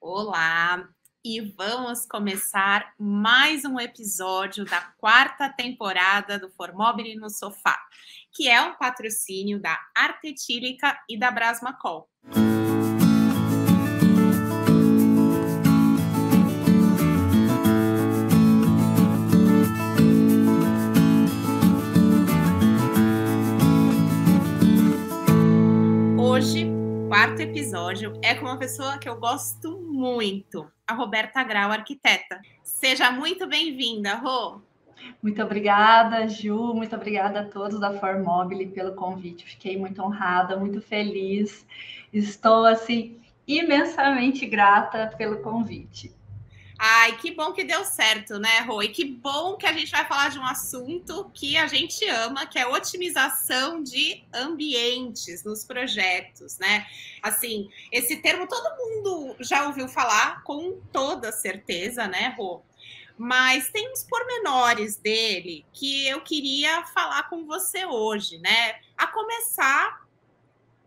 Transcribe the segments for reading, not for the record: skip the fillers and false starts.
Olá! E vamos começar mais um episódio da quarta temporada do Formobile no Sofá, que é um patrocínio da Arte Etílica e da Brasmacol. Hoje, o quarto episódio é com uma pessoa que eu gosto muito, a Roberta Grau, arquiteta. Seja muito bem-vinda, Rô! Muito obrigada, Ju, muito obrigada a todos da Formobile pelo convite. Fiquei muito honrada, muito feliz. Estou, assim, imensamente grata pelo convite. Ai, que bom que deu certo, né, Rô? E que bom que a gente vai falar de um assunto que a gente ama, que é otimização de ambientes nos projetos, né? Assim, esse termo todo mundo já ouviu falar, com toda certeza, né, Rô? Mas tem uns pormenores dele que eu queria falar com você hoje, né? A começar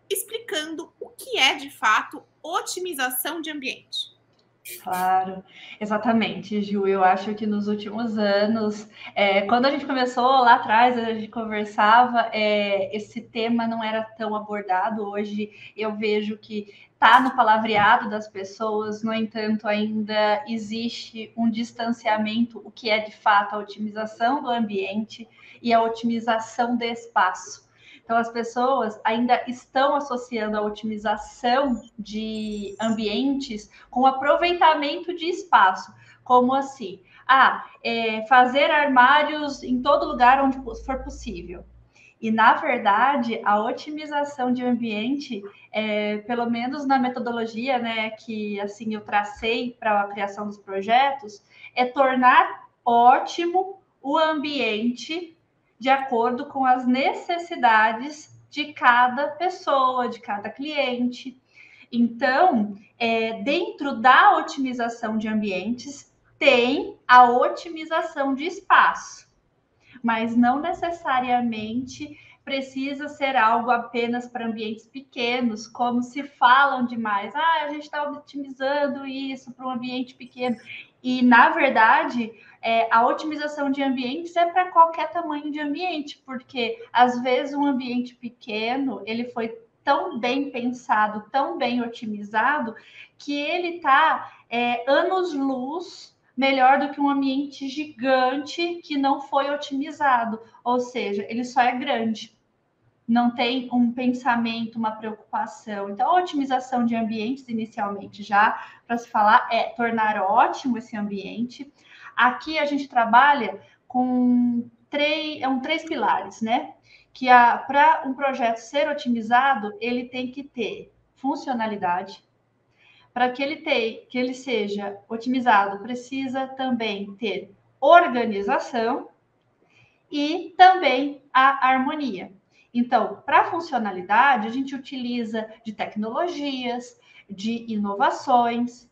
explicando o que é, de fato, otimização de ambiente. Claro, exatamente, Ju. Eu acho que nos últimos anos, quando a gente começou lá atrás, a gente conversava, esse tema não era tão abordado. Hoje eu vejo que está no palavreado das pessoas, no entanto, ainda existe um distanciamento, o que é de fato a otimização do ambiente e a otimização do espaço. Então, as pessoas ainda estão associando a otimização de ambientes com aproveitamento de espaço. Como assim? Fazer armários em todo lugar onde for possível. E, na verdade, a otimização de ambiente, pelo menos na metodologia, né, que assim eu tracei para a criação dos projetos, é tornar ótimo o ambiente de acordo com as necessidades de cada pessoa, de cada cliente. Então, dentro da otimização de ambientes, tem a otimização de espaço, mas não necessariamente precisa ser algo apenas para ambientes pequenos, como se falam demais. A gente está otimizando isso para um ambiente pequeno. E, na verdade, a otimização de ambientes é para qualquer tamanho de ambiente, porque, às vezes, um ambiente pequeno, ele foi tão bem pensado, tão bem otimizado, que ele está anos-luz melhor do que um ambiente gigante que não foi otimizado, ou seja, ele só é grande, não tem um pensamento, uma preocupação. Então, a otimização de ambientes, inicialmente, já para se falar, é tornar ótimo esse ambiente. Aqui a gente trabalha com três pilares, né? Que para um projeto ser otimizado, ele tem que ter funcionalidade. Para que ele seja otimizado, precisa também ter organização e também a harmonia. Então, para funcionalidade, a gente utiliza de tecnologias, de inovações.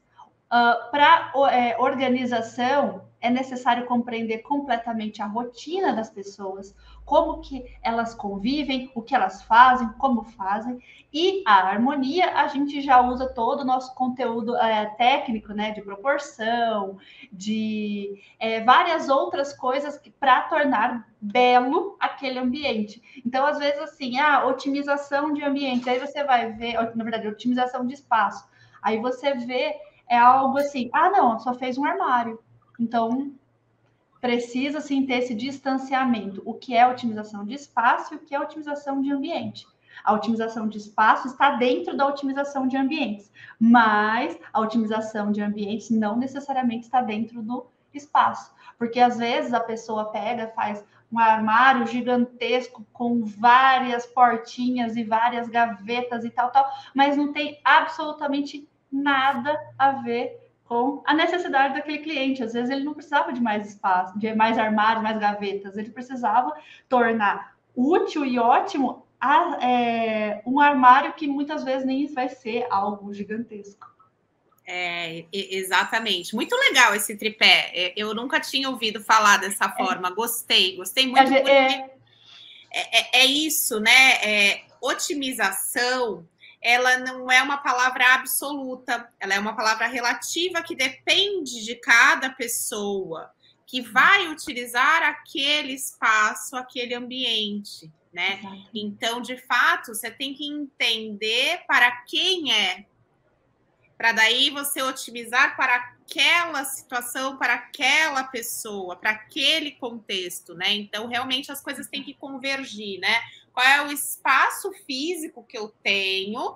Para organização, é necessário compreender completamente a rotina das pessoas, como que elas convivem, o que elas fazem, como fazem. E a harmonia, a gente já usa todo o nosso conteúdo técnico, né, de proporção, de várias outras coisas para tornar belo aquele ambiente. Então, às vezes, assim, otimização de ambiente, aí você vai ver, na verdade, otimização de espaço. Aí você vê algo assim, não, só fez um armário. Então, precisa sim ter esse distanciamento. O que é otimização de espaço e o que é otimização de ambiente. A otimização de espaço está dentro da otimização de ambientes, mas a otimização de ambientes não necessariamente está dentro do espaço, porque às vezes a pessoa pega, faz um armário gigantesco com várias portinhas e várias gavetas e tal, mas não tem absolutamente nada a ver com a necessidade daquele cliente. Às vezes ele não precisava de mais espaço, de mais armários, mais gavetas, ele precisava tornar útil e ótimo um armário que muitas vezes nem vai ser algo gigantesco. Exatamente. Muito legal esse tripé. Eu nunca tinha ouvido falar dessa forma. Gostei muito, porque é isso, né? Otimização ela não é uma palavra absoluta, ela é uma palavra relativa que depende de cada pessoa que vai utilizar aquele espaço, aquele ambiente, né? Exato. Então, de fato, você tem que entender para quem é, para daí você otimizar para aquela situação, para aquela pessoa, para aquele contexto, né? Então, realmente as coisas têm que convergir, né? Qual é o espaço físico que eu tenho?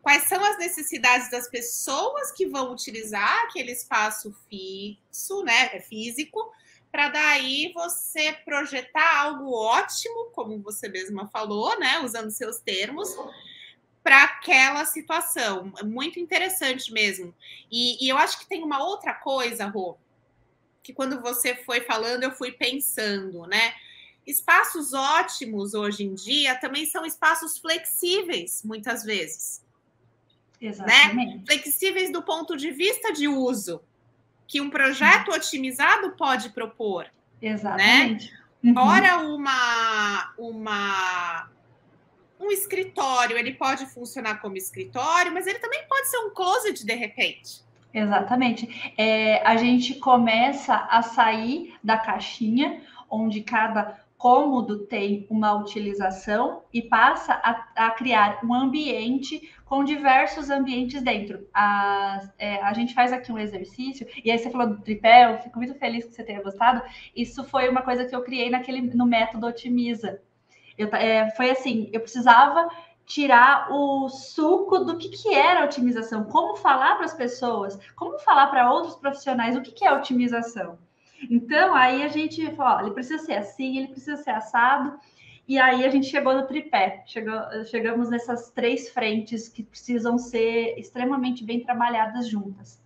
Quais são as necessidades das pessoas que vão utilizar aquele espaço fixo, né, físico, para daí você projetar algo ótimo, como você mesma falou, né, usando seus termos, para aquela situação. É muito interessante mesmo. E eu acho que tem uma outra coisa, Rô, que quando você foi falando, eu fui pensando, né? Espaços ótimos hoje em dia também são espaços flexíveis, muitas vezes. Exatamente. Né? Flexíveis do ponto de vista de uso, que um projeto otimizado pode propor. Exatamente. Né? Ora, um escritório, ele pode funcionar como escritório, mas ele também pode ser um closet de repente. Exatamente. A gente começa a sair da caixinha, onde cada cômodo tem uma utilização e passa a criar um ambiente com diversos ambientes dentro. A gente faz aqui um exercício, e aí você falou do tripé, eu fico muito feliz que você tenha gostado. Isso foi uma coisa que eu criei no método Otimiza. Foi assim, eu precisava tirar o suco do que era otimização, como falar para as pessoas, como falar para outros profissionais o que é otimização. Então, aí a gente falou, ó, ele precisa ser assim, ele precisa ser assado, e aí a gente chegou no tripé, chegamos nessas 3 frentes que precisam ser extremamente bem trabalhadas juntas.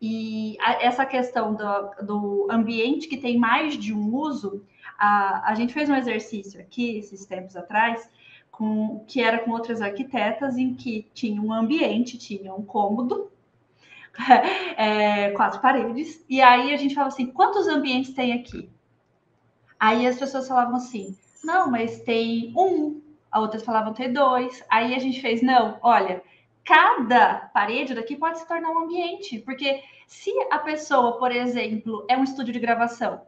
E essa questão do ambiente que tem mais de um uso, a gente fez um exercício aqui, esses tempos atrás, que era com outras arquitetas, em que tinha um ambiente, tinha um cômodo, 4 paredes, e aí a gente falava assim, quantos ambientes tem aqui? Aí as pessoas falavam assim, não, mas tem um, a outras falavam tem 2, aí a gente fez, não, olha, cada parede daqui pode se tornar um ambiente, porque se a pessoa, por exemplo, é um estúdio de gravação,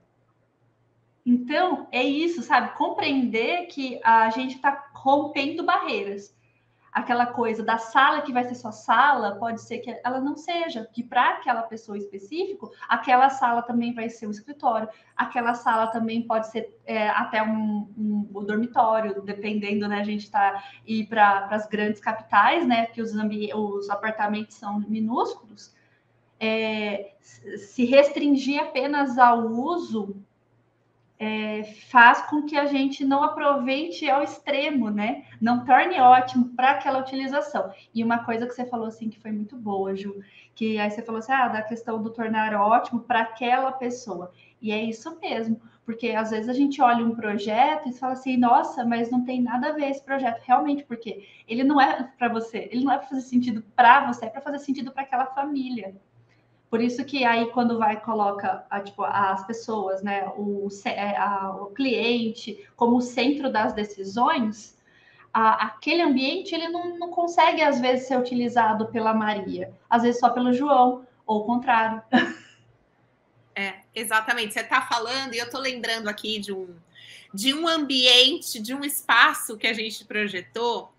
então é isso, sabe? Compreender que a gente está rompendo barreiras. Aquela coisa da sala que vai ser só sala, pode ser que ela não seja, que para aquela pessoa específico, aquela sala também vai ser um escritório, aquela sala também pode ser até um dormitório, dependendo, né? A gente está ir para as grandes capitais, né? Que os apartamentos são minúsculos, se restringir apenas ao uso faz com que a gente não aproveite ao extremo, né? Não torne ótimo para aquela utilização. E uma coisa que você falou assim que foi muito boa, Ju, que aí você falou assim, da questão do tornar ótimo para aquela pessoa. E é isso mesmo, porque às vezes a gente olha um projeto e fala assim, nossa, mas não tem nada a ver esse projeto, realmente, porque ele não é para você, ele não é para fazer sentido para você, é para fazer sentido para aquela família. Por isso que aí quando coloca as pessoas, né, o cliente como centro das decisões, aquele ambiente ele não consegue às vezes ser utilizado pela Maria, às vezes só pelo João, ou o contrário. Exatamente. Você está falando e eu estou lembrando aqui de um ambiente, de um espaço que a gente projetou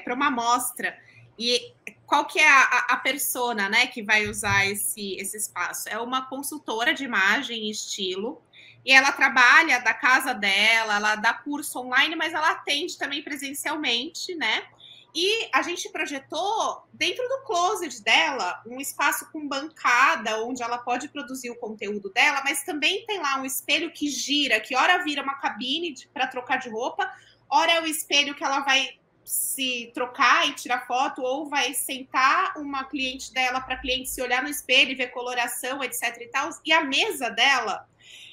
para uma mostra. E qual que é a persona, né, que vai usar esse espaço? É uma consultora de imagem e estilo, e ela trabalha da casa dela, ela dá curso online, mas ela atende também presencialmente, né? E a gente projetou dentro do closet dela um espaço com bancada, onde ela pode produzir o conteúdo dela, mas também tem lá um espelho que gira, que ora vira uma cabine para trocar de roupa, ora é o espelho que ela vai se trocar e tirar foto, ou vai sentar uma cliente dela para cliente se olhar no espelho e ver coloração, etc e tal. E a mesa dela,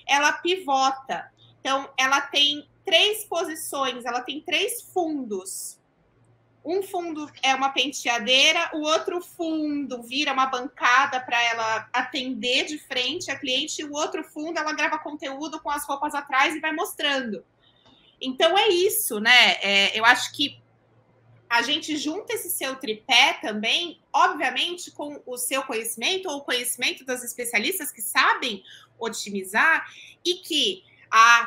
ela pivota. Então, ela tem 3 posições, ela tem 3 fundos. Um fundo é uma penteadeira, o outro fundo vira uma bancada para ela atender de frente a cliente, e o outro fundo ela grava conteúdo com as roupas atrás e vai mostrando. Então, é isso, né? Eu acho que a gente junta esse seu tripé também, obviamente, com o seu conhecimento ou o conhecimento das especialistas que sabem otimizar e que,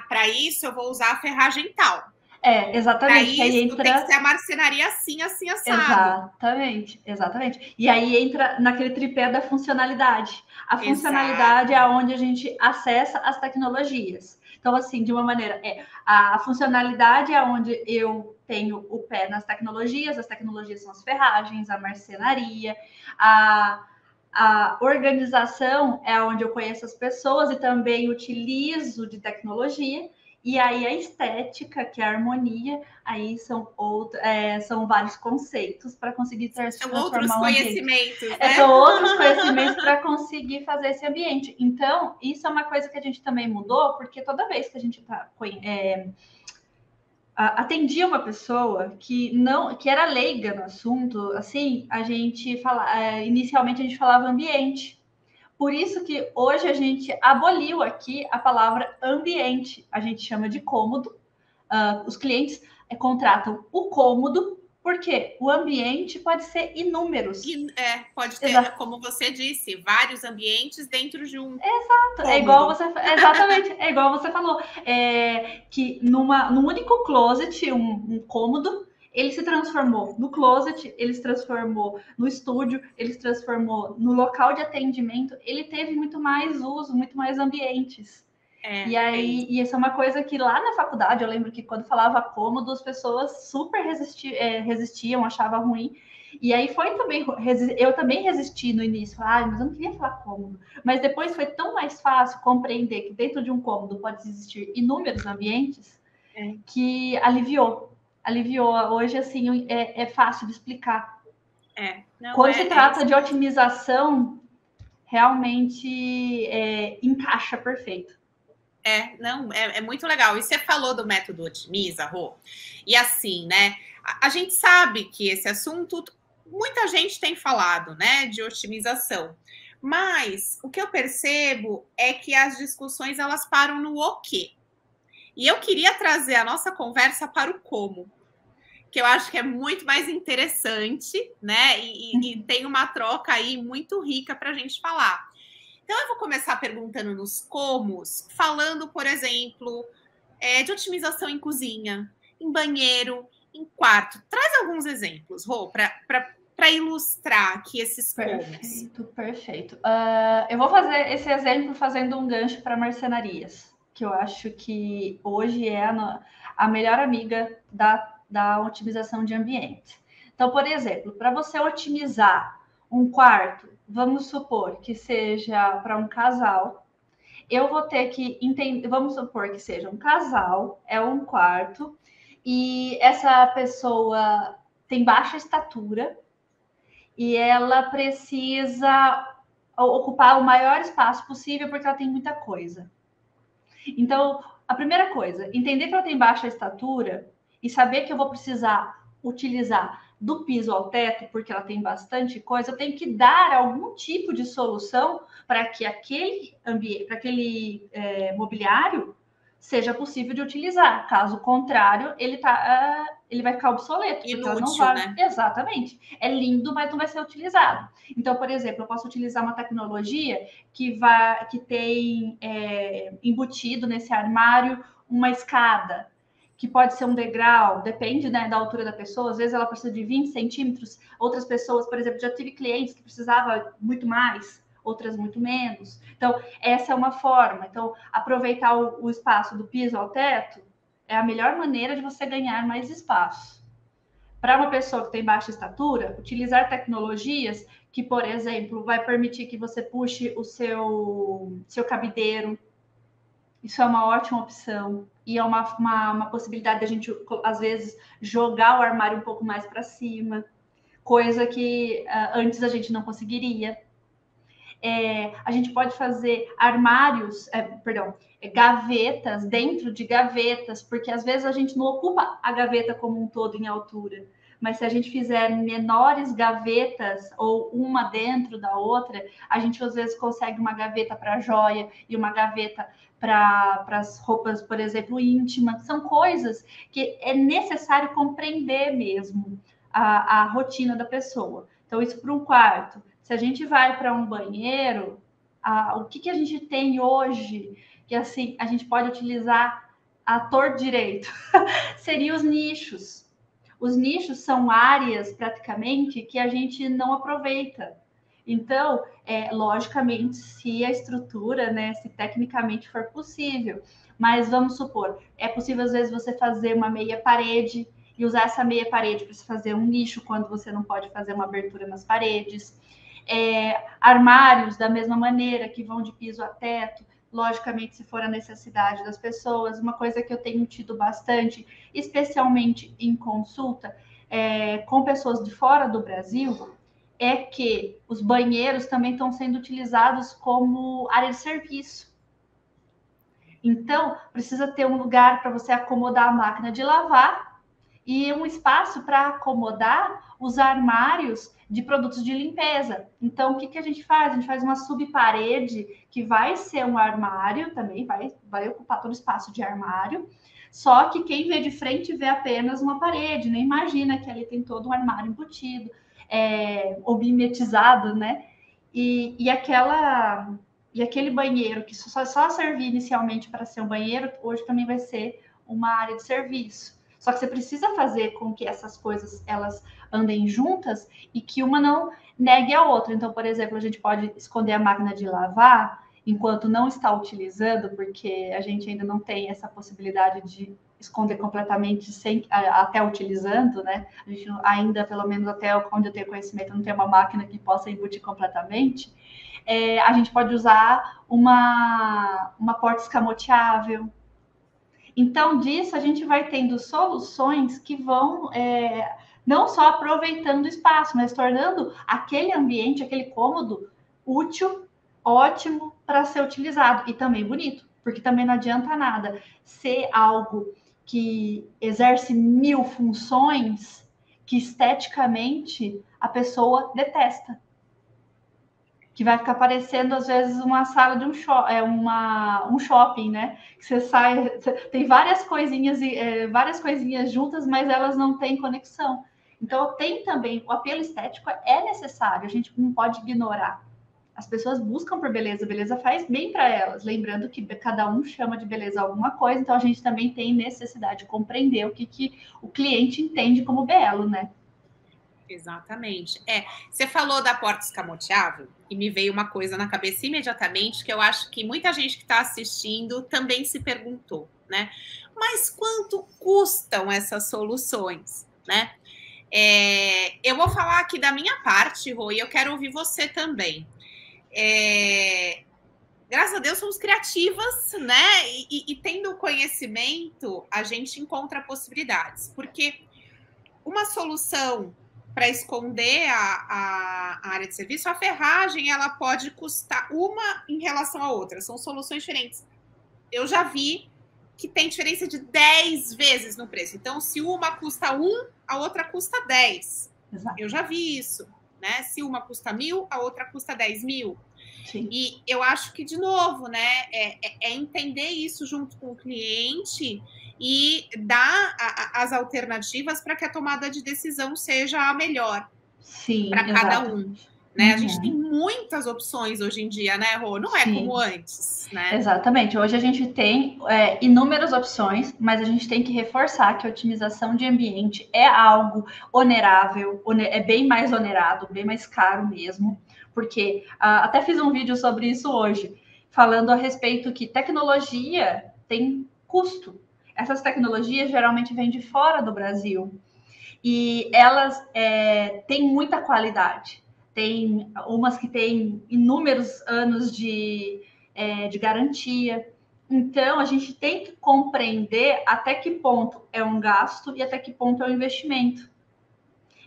para isso eu vou usar a ferragem tal. Para Exatamente. isso Aí entra... tem que ser a marcenaria assim, assim, assado. Exatamente. E aí entra naquele tripé da funcionalidade. A funcionalidade Exato. é onde a gente acessa as tecnologias. Então, assim, de uma maneira, a funcionalidade é onde eu tenho o pé nas tecnologias, as tecnologias são as ferragens, a marcenaria, a organização é onde eu conheço as pessoas e também utilizo de tecnologia. E aí a estética, que é a harmonia, aí são vários conceitos para conseguir transformar um ambiente. São outros conhecimentos, né? São outros conhecimentos para conseguir fazer esse ambiente. Então, isso é uma coisa que a gente também mudou, porque toda vez que a gente atendia uma pessoa que era leiga no assunto, assim, inicialmente a gente falava ambiente. Por isso que hoje a gente aboliu aqui a palavra ambiente. A gente chama de cômodo. Os clientes contratam o cômodo, porque o ambiente pode ser inúmeros. Pode ter, como você disse, vários ambientes dentro de um. Exato, exatamente, é igual você falou. Que num único closet, um cômodo, ele se transformou no closet, ele se transformou no estúdio, ele se transformou no local de atendimento, ele teve muito mais uso, muito mais ambientes. E isso é uma coisa que lá na faculdade, eu lembro que quando falava cômodo, as pessoas super resistiam, achavam ruim. E aí foi também, eu também resisti no início, mas eu não queria falar cômodo. Mas depois foi tão mais fácil compreender que dentro de um cômodo pode existir inúmeros ambientes, que aliviou. Hoje, assim, é fácil de explicar. Quando se trata de otimização, realmente encaixa perfeito. É muito legal. E você falou do método Otimiza, Rô. E assim, né? A gente sabe que esse assunto, muita gente tem falado, né? De otimização. Mas o que eu percebo é que as discussões, elas param no o quê. E eu queria trazer a nossa conversa para o como, que eu acho que é muito mais interessante, né? E tem uma troca aí muito rica para a gente falar. Então, eu vou começar perguntando nos comos, falando, por exemplo, de otimização em cozinha, em banheiro, em quarto. Traz alguns exemplos, Rô, para ilustrar aqui esses comos. Perfeito. Eu vou fazer esse exemplo fazendo um gancho para marcenarias, que eu acho que hoje é a melhor amiga da otimização de ambiente. Então, por exemplo, para você otimizar um quarto, vamos supor que seja para um casal, eu vou ter que entender, vamos supor que seja um casal, é um quarto, e essa pessoa tem baixa estatura e ela precisa ocupar o maior espaço possível porque ela tem muita coisa. Então, a primeira coisa, entender que ela tem baixa estatura e saber que eu vou precisar utilizar do piso ao teto, porque ela tem bastante coisa, eu tenho que dar algum tipo de solução para que aquele ambiente, para aquele mobiliário seja possível de utilizar. Caso contrário, ele vai ficar obsoleto. Inútil, porque ela não vai... né? Exatamente. É lindo, mas não vai ser utilizado. Então, por exemplo, eu posso utilizar uma tecnologia que tem embutido nesse armário uma escada, que pode ser um degrau, depende, né, da altura da pessoa. Às vezes ela precisa de 20 centímetros. Outras pessoas, por exemplo, já tive clientes que precisavam muito mais, outras muito menos. Então, essa é uma forma. Então, aproveitar o espaço do piso ao teto é a melhor maneira de você ganhar mais espaço. Para uma pessoa que tem baixa estatura, utilizar tecnologias que, por exemplo, vai permitir que você puxe o seu cabideiro. Isso é uma ótima opção. E é uma possibilidade de a gente, às vezes, jogar o armário um pouco mais para cima. Coisa que antes a gente não conseguiria. A gente pode fazer gavetas dentro de gavetas, porque às vezes a gente não ocupa a gaveta como um todo em altura. Mas se a gente fizer menores gavetas ou uma dentro da outra, a gente às vezes consegue uma gaveta para joia e uma gaveta para as roupas, por exemplo, íntimas. São coisas que é necessário compreender mesmo a rotina da pessoa. Então, isso para um quarto. Se a gente vai para um banheiro, o que a gente tem hoje que assim a gente pode utilizar a torto direito? Seriam os nichos. Os nichos são áreas praticamente que a gente não aproveita. Então, logicamente, se a estrutura, né, se tecnicamente for possível, mas vamos supor, é possível às vezes você fazer uma meia parede e usar essa meia parede para fazer um nicho quando você não pode fazer uma abertura nas paredes. Armários da mesma maneira, que vão de piso a teto, logicamente, se for a necessidade das pessoas. Uma coisa que eu tenho tido bastante, especialmente em consulta, com pessoas de fora do Brasil, é que os banheiros também estão sendo utilizados como área de serviço. Então, precisa ter um lugar para você acomodar a máquina de lavar e um espaço para acomodar os armários de produtos de limpeza. Então, o que a gente faz? A gente faz uma subparede que vai ser um armário também, vai ocupar todo o espaço de armário, só que quem vê de frente vê apenas uma parede, nem imagina que ali tem todo um armário embutido, ou mimetizado, né? E aquele banheiro que só servia inicialmente para ser um banheiro, hoje também vai ser uma área de serviço. Só que você precisa fazer com que essas coisas elas andem juntas e que uma não negue a outra. Então, por exemplo, a gente pode esconder a máquina de lavar enquanto não está utilizando, porque a gente ainda não tem essa possibilidade de esconder completamente sem até utilizando, né? A gente ainda, pelo menos até onde eu tenho conhecimento, não tem uma máquina que possa embutir completamente. A gente pode usar uma porta escamoteável. Então, disso, a gente vai tendo soluções que vão não só aproveitando o espaço, mas tornando aquele ambiente, aquele cômodo útil, ótimo para ser utilizado e também bonito, porque também não adianta nada ser algo que exerce 1000 funções que esteticamente a pessoa detesta. Que vai ficar parecendo, às vezes, uma sala de um shopping, né? Que você sai, tem várias coisinhas juntas, mas elas não têm conexão. Então, tem também, o apelo estético é necessário, a gente não pode ignorar. As pessoas buscam por beleza, beleza faz bem para elas. Lembrando que cada um chama de beleza alguma coisa, então a gente também tem necessidade de compreender o que o cliente entende como belo, né? Exatamente. Você falou da porta escamoteável e me veio uma coisa na cabeça imediatamente que eu acho que muita gente que está assistindo também se perguntou, né? Mas quanto custam essas soluções, né? Eu vou falar aqui da minha parte, Rô, e eu quero ouvir você também. Graças a Deus somos criativas, né? E tendo conhecimento, a gente encontra possibilidades, porque uma solução para esconder a área de serviço, a ferragem ela pode custar uma em relação à outra, são soluções diferentes. Eu já vi que tem diferença de 10 vezes no preço. Então, se uma custa 1, a outra custa 10. Exato. Eu já vi isso, né? Se uma custa 1.000, a outra custa 10.000. Sim. E eu acho que, de novo, né, entender isso junto com o cliente e dar as alternativas para que a tomada de decisão seja a melhor para cada um. Né? Uhum. A gente tem muitas opções hoje em dia, né, Rô? Não é como antes, né? Exatamente. Hoje a gente tem inúmeras opções, mas a gente tem que reforçar que a otimização de ambiente é algo onerável, é bem mais onerado, bem mais caro mesmo, porque até fiz um vídeo sobre isso hoje, falando a respeito que tecnologia tem custo. Essas tecnologias geralmente vêm de fora do Brasil e elas têm muita qualidade. Tem umas que têm inúmeros anos de garantia. Então, a gente tem que compreender até que ponto é um gasto e até que ponto é um investimento.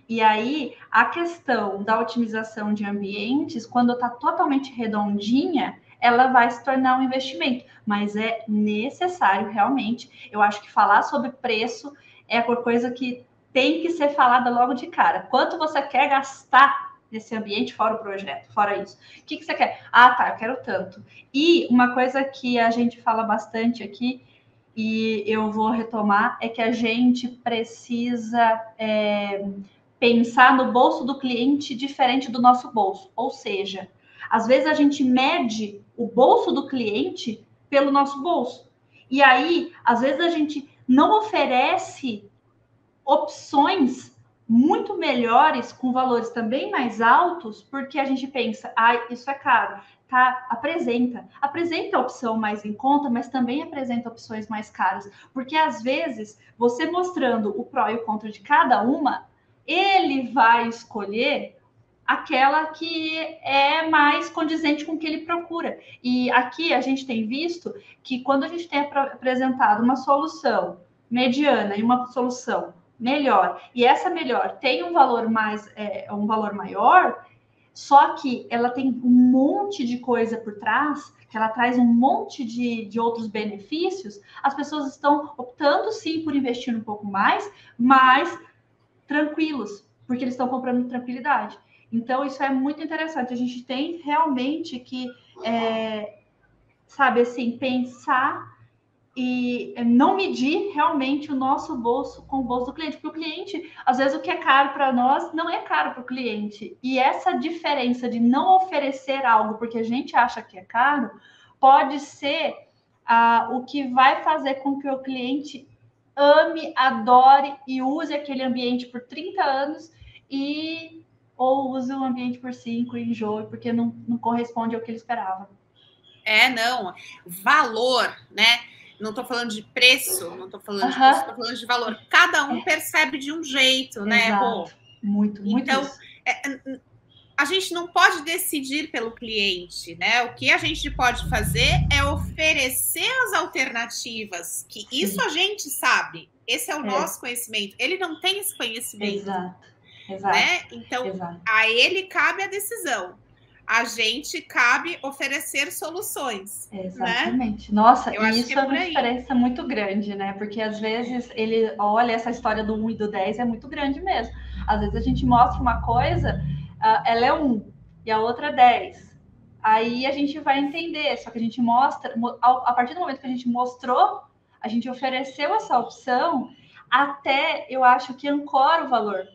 E aí, a questão da otimização de ambientes, quando está totalmente redondinha, ela vai se tornar um investimento. Mas é necessário, realmente. Eu acho que falar sobre preço é uma coisa que tem que ser falada logo de cara. Quanto você quer gastar nesse ambiente, fora o projeto, fora isso? O que você quer? Ah, tá, eu quero tanto. E uma coisa que a gente fala bastante aqui, e eu vou retomar, é que a gente precisa pensar no bolso do cliente diferente do nosso bolso. Ou seja, às vezes a gente mede o bolso do cliente pelo nosso bolso. E aí, às vezes a gente não oferece opções muito melhores, com valores também mais altos, porque a gente pensa, isso é caro. Tá, apresenta a opção mais em conta, mas também apresenta opções mais caras, porque às vezes você mostrando o pró e o contra de cada uma, ele vai escolher aquela que é mais condizente com o que ele procura. E aqui a gente tem visto que quando a gente tem apresentado uma solução mediana e uma solução melhor, e essa melhor tem um valor um valor maior, só que ela tem um monte de coisa por trás, que ela traz um monte de outros benefícios, as pessoas estão optando sim por investir um pouco mais, mas tranquilos, porque eles estão comprando tranquilidade. Então, isso é muito interessante. A gente tem realmente que, sabe assim, pensar e não medir realmente o nosso bolso com o bolso do cliente, porque o cliente, às vezes, o que é caro para nós não é caro para o cliente. E essa diferença de não oferecer algo porque a gente acha que é caro pode ser o que vai fazer com que o cliente ame, adore e use aquele ambiente por 30 anos ou use o ambiente por 5 e enjoe, porque não corresponde ao que ele esperava. Não. Valor, né? Não estou falando de preço, não estou falando de custo, estou falando de valor. Cada um percebe de um jeito, né, Rô? Muito então, isso. A gente não pode decidir pelo cliente, né? O que a gente pode fazer é oferecer as alternativas, que isso a gente sabe. Esse é o nosso conhecimento. Ele não tem esse conhecimento. Exato. Né? Então, a ele cabe a decisão. A gente cabe oferecer soluções. Exatamente. Né? Nossa, e isso é uma diferença muito grande, né? Porque às vezes ele olha essa história do 1 e do 10 é muito grande mesmo. Às vezes a gente mostra uma coisa, ela é 1 e a outra é 10. Aí a gente vai entender, só que a gente mostra, a partir do momento que a gente mostrou, a gente ofereceu essa opção, até eu acho que ancora o valor.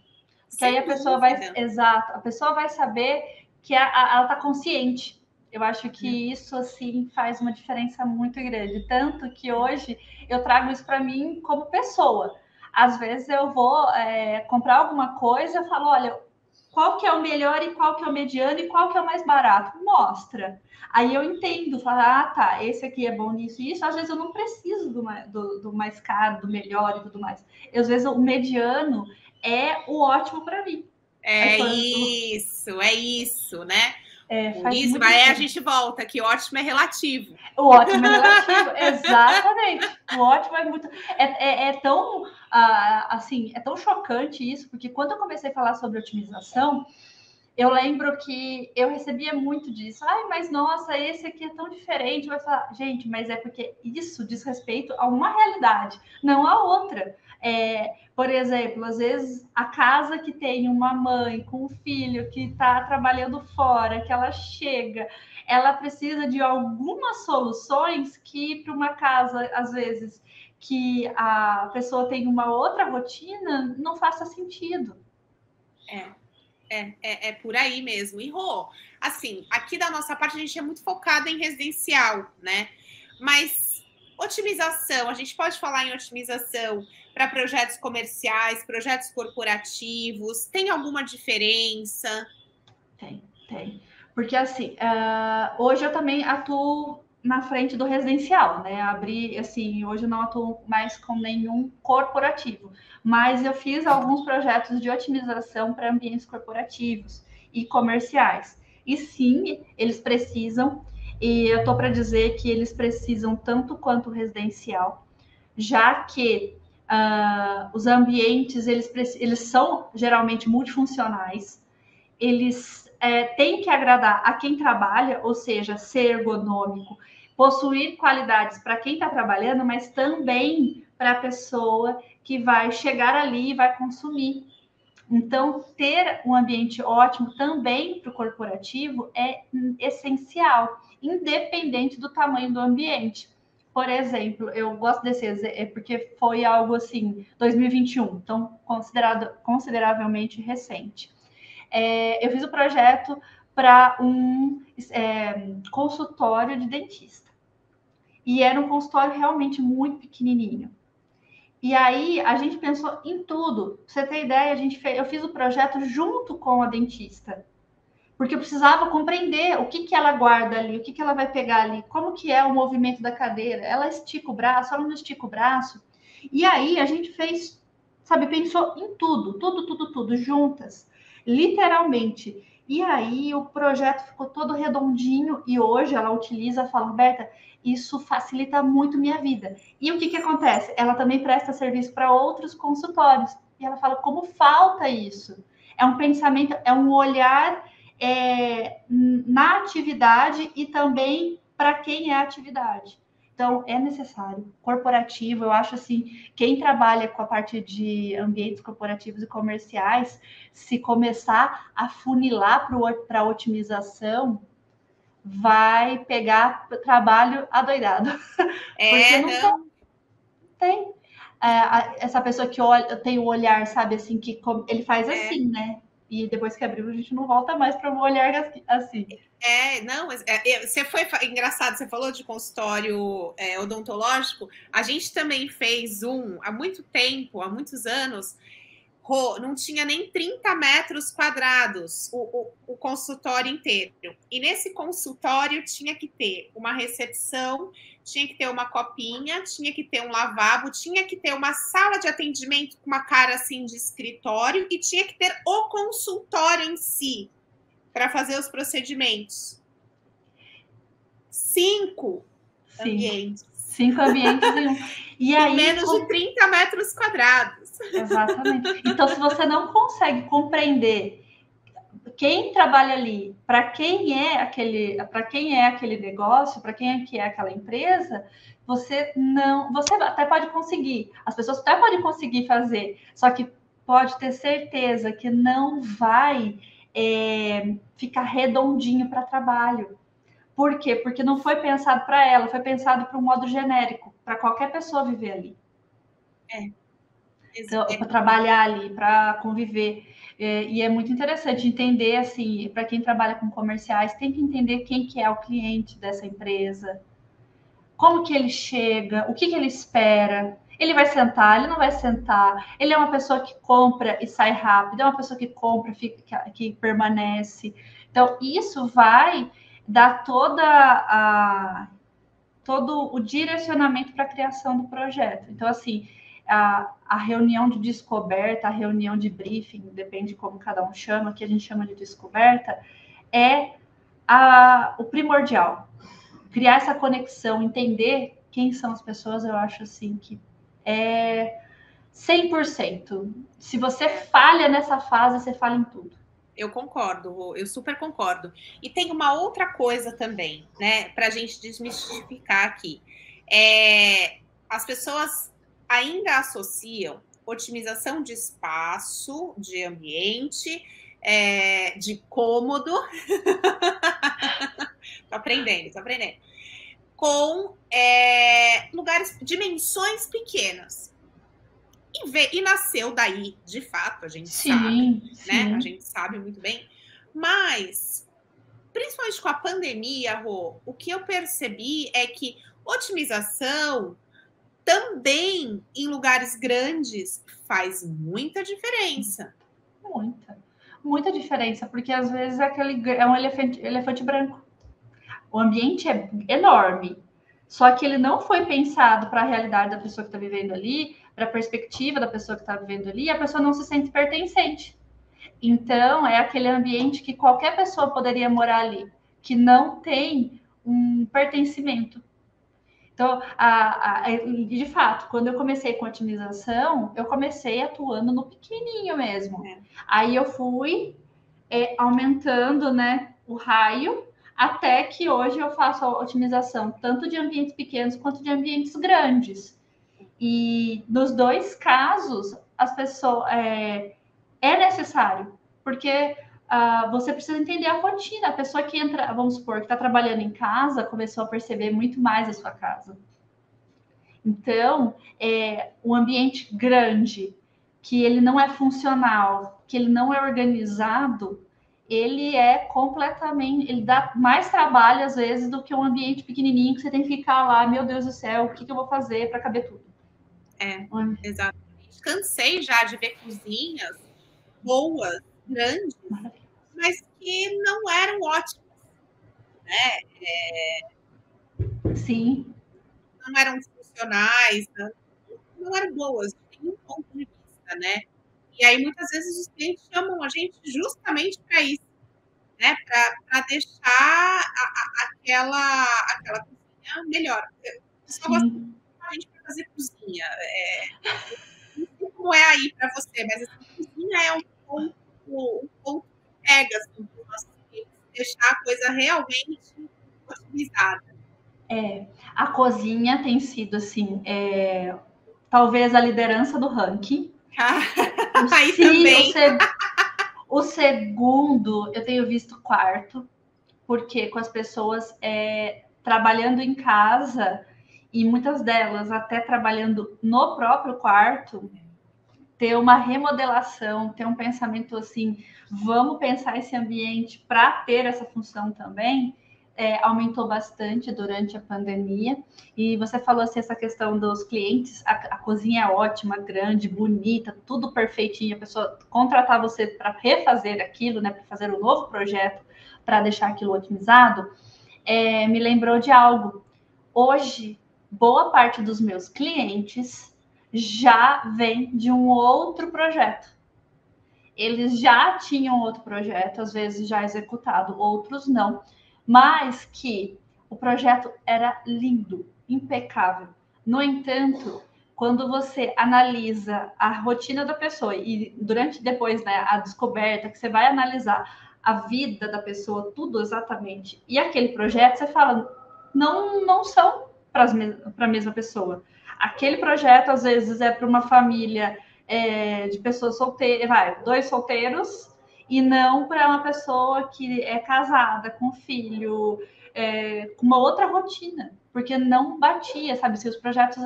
Porque aí a pessoa a pessoa vai saber que ela está consciente. Eu acho que isso, assim, faz uma diferença muito grande. Tanto que hoje eu trago isso para mim como pessoa. Às vezes eu vou comprar alguma coisa, eu falo, olha, qual que é o melhor e qual que é o mediano e qual que é o mais barato? Mostra. Aí eu entendo, falo, tá, esse aqui é bom nisso e isso. Às vezes eu não preciso do mais caro, do melhor e tudo mais. E, às vezes o mediano é o ótimo para mim. É isso, né? Por isso, a gente volta, que ótimo é relativo. O ótimo é relativo, exatamente. O ótimo é muito... É tão, assim, é tão chocante isso, porque quando eu comecei a falar sobre otimização, eu lembro que eu recebia muito disso. Mas nossa, esse aqui é tão diferente. Vai falar, gente, mas é porque isso diz respeito a uma realidade, não a outra. Por exemplo, às vezes a casa que tem uma mãe com um filho que está trabalhando fora, que ela chega, ela precisa de algumas soluções que para uma casa, às vezes, que a pessoa tem uma outra rotina, não faça sentido. É por aí mesmo. E, Rô, assim, aqui da nossa parte a gente é muito focada em residencial, né? Mas otimização, a gente pode falar em otimização para projetos comerciais, projetos corporativos, tem alguma diferença? Tem. Porque, assim, hoje eu também atuo na frente do residencial, né? Hoje eu não atuo mais com nenhum corporativo, mas eu fiz alguns projetos de otimização para ambientes corporativos e comerciais. E sim, eles precisam, e eu estou para dizer que eles precisam tanto quanto o residencial, já que os ambientes, eles são geralmente multifuncionais, eles têm que agradar a quem trabalha, ou seja, ser ergonômico, possuir qualidades para quem está trabalhando, mas também para a pessoa que vai chegar ali e vai consumir. Então, ter um ambiente ótimo também para o corporativo é essencial, independente do tamanho do ambiente. Por exemplo, eu gosto desse exemplo porque foi algo assim, 2021, então consideravelmente recente. Eu fiz o projeto para um consultório de dentista. E era um consultório realmente muito pequenininho. E aí a gente pensou em tudo. Pra você ter ideia, eu fiz o projeto junto com a dentista. Porque eu precisava compreender o que ela guarda ali, o que ela vai pegar ali, como que é o movimento da cadeira. Ela estica o braço, ela não estica o braço. E aí a gente fez, sabe, pensou em tudo, tudo, juntas, literalmente. E aí o projeto ficou todo redondinho e hoje ela utiliza, fala, Roberta, isso facilita muito minha vida. E o que acontece? Ela também presta serviço para outros consultórios. E ela fala, como falta isso? É um pensamento, é um olhar na atividade e também para quem é a atividade. Então, é necessário. Corporativo, eu acho assim, quem trabalha com a parte de ambientes corporativos e comerciais, se começar a funilar para a otimização, vai pegar trabalho adoidado. Porque não tem. Essa pessoa que olha, tem o olhar, sabe, assim, que ele faz assim, né? E depois que abriu, a gente não volta mais para um olhar assim. Não, mas você foi engraçado, você falou de consultório odontológico. A gente também fez há muito tempo, há muitos anos, não tinha nem 30 metros quadrados o consultório inteiro. E nesse consultório tinha que ter uma recepção, tinha que ter uma copinha, tinha que ter um lavabo, tinha que ter uma sala de atendimento com uma cara assim de escritório e tinha que ter o consultório em si para fazer os procedimentos. 5 ambientes. 5 ambientes em um. E aí, menos de 30 metros quadrados. Exatamente. Então, se você não consegue compreender quem trabalha ali, para quem é aquele negócio, para quem é aquela empresa, você até pode conseguir, as pessoas até podem conseguir fazer, só que pode ter certeza que não vai ficar redondinho para trabalho. Por quê? Porque não foi pensado para ela, foi pensado para um modo genérico, para qualquer pessoa viver ali. Então, para trabalhar ali, para conviver. E é muito interessante entender, assim, para quem trabalha com comerciais, tem que entender quem que é o cliente dessa empresa, como que ele chega, o que ele espera. Ele vai sentar, ele não vai sentar. Ele é uma pessoa que compra e sai rápido, é uma pessoa que compra, que permanece. Então, isso vai dar todo o direcionamento para a criação do projeto. Então, assim, a reunião de descoberta, a reunião de briefing, depende de como cada um chama, que a gente chama de descoberta, é o primordial. Criar essa conexão, entender quem são as pessoas, eu acho assim que é 100%. Se você falha nessa fase, você falha em tudo. Eu concordo, eu super concordo. E tem uma outra coisa também, né, para a gente desmistificar aqui. As pessoas ainda associam otimização de espaço, de ambiente, de cômodo. Tô aprendendo. Com lugares, dimensões pequenas. E nasceu daí, de fato, a gente sabe, né? A gente sabe muito bem. Mas, principalmente com a pandemia, Rô, o que eu percebi é que otimização também em lugares grandes faz muita diferença. Muita diferença, porque às vezes é um elefante branco. O ambiente é enorme, só que ele não foi pensado para a realidade da pessoa que está vivendo ali, para a perspectiva da pessoa que está vivendo ali, e a pessoa não se sente pertencente. Então, é aquele ambiente que qualquer pessoa poderia morar ali, que não tem um pertencimento. Então, de fato, quando eu comecei com otimização, eu comecei atuando no pequenininho mesmo. Aí eu fui aumentando, né, o raio, até que hoje eu faço a otimização tanto de ambientes pequenos quanto de ambientes grandes. E nos dois casos, as pessoas é necessário, porque você precisa entender a rotina. A pessoa que entra, vamos supor, que está trabalhando em casa, começou a perceber muito mais a sua casa. Então, um ambiente grande, que ele não é funcional, que ele não é organizado, ele é completamente, ele dá mais trabalho às vezes do que um ambiente pequenininho que você tem que ficar lá, meu Deus do céu, o que eu vou fazer para caber tudo? Exatamente. Cansei já de ver cozinhas boas, grandes, mas que não eram ótimas, né? Sim. Não eram funcionais, não eram boas de nenhum ponto de vista, né? E aí, muitas vezes, os clientes chamam a gente justamente para isso, né? Para deixar aquela cozinha melhor. O pessoal gosta de a gente para fazer cozinha. Não sei como é aí para você, mas assim, cozinha é um ponto que pega assim, para os nossos clientes, deixar a coisa realmente otimizada. A cozinha tem sido assim, talvez a liderança do ranking. Aí também. O segundo, eu tenho visto quarto, porque com as pessoas trabalhando em casa e muitas delas até trabalhando no próprio quarto, ter uma remodelação, ter um pensamento assim, vamos pensar esse ambiente para ter essa função também, aumentou bastante durante a pandemia. E você falou assim, essa questão dos clientes, a cozinha é ótima, grande, bonita, tudo perfeitinho, a pessoa contratar você para refazer aquilo, né, para fazer um novo projeto, para deixar aquilo otimizado, me lembrou de algo. Hoje, boa parte dos meus clientes já vem de um outro projeto. Eles já tinham outro projeto, às vezes já executado, outros não, mas que o projeto era lindo, impecável. No entanto, quando você analisa a rotina da pessoa e durante depois, né, a descoberta, que você vai analisar a vida da pessoa, tudo exatamente, e aquele projeto, você fala, não são para a mesma pessoa. Aquele projeto, às vezes, é para uma família de pessoas solteiras, 2 solteiros, e não para uma pessoa que é casada, com filho, com uma outra rotina, porque não batia, sabe? Se os projetos,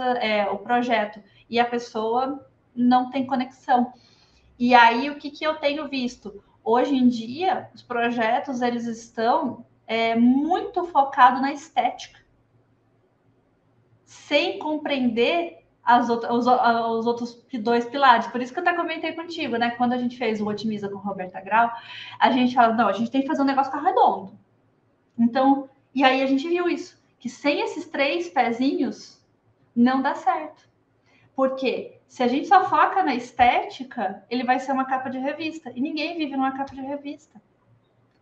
o projeto e a pessoa não tem conexão. E aí, o que eu tenho visto? Hoje em dia, os projetos, eles estão muito focados na estética, sem compreender os outros 2 pilares. Por isso que eu até comentei contigo, né? Quando a gente fez o Otimiza com Roberta Grau, a gente fala, não, a gente tem que fazer um negócio redondo. Então, e aí a gente viu isso, que sem esses 3 pezinhos, não dá certo. Porque se a gente só foca na estética, ele vai ser uma capa de revista. E ninguém vive numa capa de revista.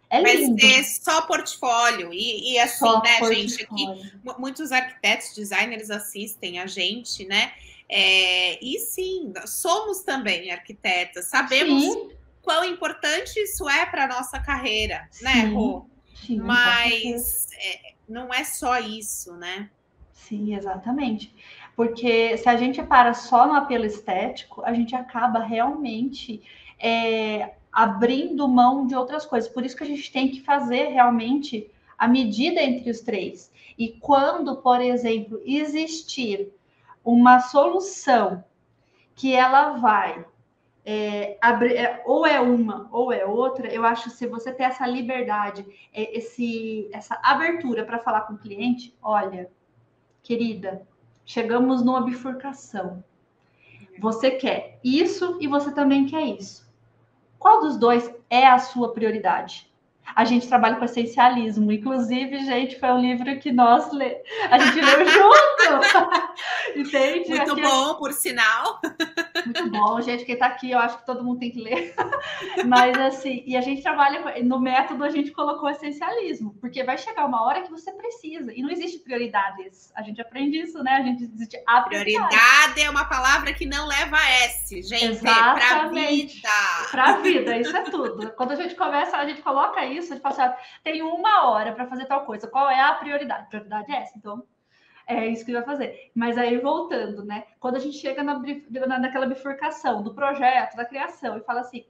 Vai ser só portfólio. E assim, só né, portfólio. Gente, aqui muitos arquitetos, designers assistem a gente, né? E sim, somos também arquitetas, sabemos quão importante isso é para a nossa carreira, né, Rô? Sim, mas não é só isso, né? Sim, exatamente. Porque se a gente para só no apelo estético, a gente acaba realmente abrindo mão de outras coisas. Por isso que a gente tem que fazer realmente a medida entre os 3. E quando, por exemplo, existir uma solução que ela vai abrir, ou é uma ou é outra, eu acho que se você ter essa liberdade, essa abertura para falar com o cliente, olha, querida, chegamos numa bifurcação. Você quer isso e você também quer isso. Qual dos 2 é a sua prioridade? A gente trabalha com essencialismo. Inclusive, gente, foi um livro que a gente leu junto. Entende? Muito bom, por sinal. Muito bom, gente. Quem está aqui, eu acho que todo mundo tem que ler. Mas, assim, e a gente trabalha no método, a gente colocou essencialismo, porque vai chegar uma hora que você precisa, e não existe prioridades. A gente aprende isso, né? A gente existe a prioridade é uma palavra que não leva S, gente. Exatamente. Para vida, isso é tudo. Quando a gente começa, a gente coloca isso, a gente fala assim, tem 1 hora para fazer tal coisa. Qual é a prioridade? A prioridade é essa, então é isso que vai fazer. Mas aí, voltando, né? Quando a gente chega naquela bifurcação do projeto, da criação, e fala assim,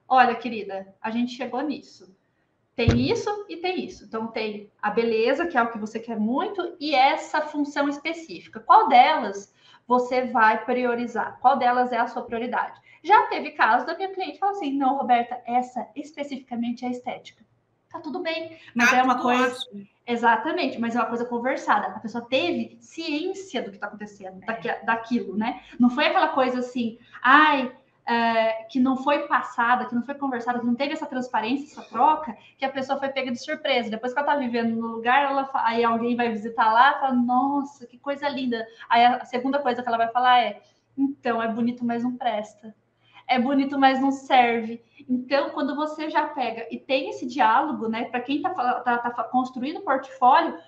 olha, querida, a gente chegou nisso. tem isso e tem isso. Então, tem a beleza, que é o que você quer muito, e essa função específica. Qual delas você vai priorizar? Qual delas é a sua prioridade? Já teve caso da minha cliente falar assim, não, Roberta, essa especificamente é a estética. Tá tudo bem, mas é uma coisa... Ótimo. Exatamente, mas é uma coisa conversada. A pessoa teve ciência do que está acontecendo, daquilo, né? Não foi aquela coisa assim, ai, que não foi passada, que não foi conversada, que não teve essa transparência, essa troca, que a pessoa foi pega de surpresa. Depois que ela tá vivendo no lugar, aí alguém vai visitar lá e fala, nossa, que coisa linda. Aí a segunda coisa que ela vai falar é, então, é bonito, mas não presta. É bonito, mas não serve. Então, quando você já pega e tem esse diálogo, né, para quem tá construindo portfólio,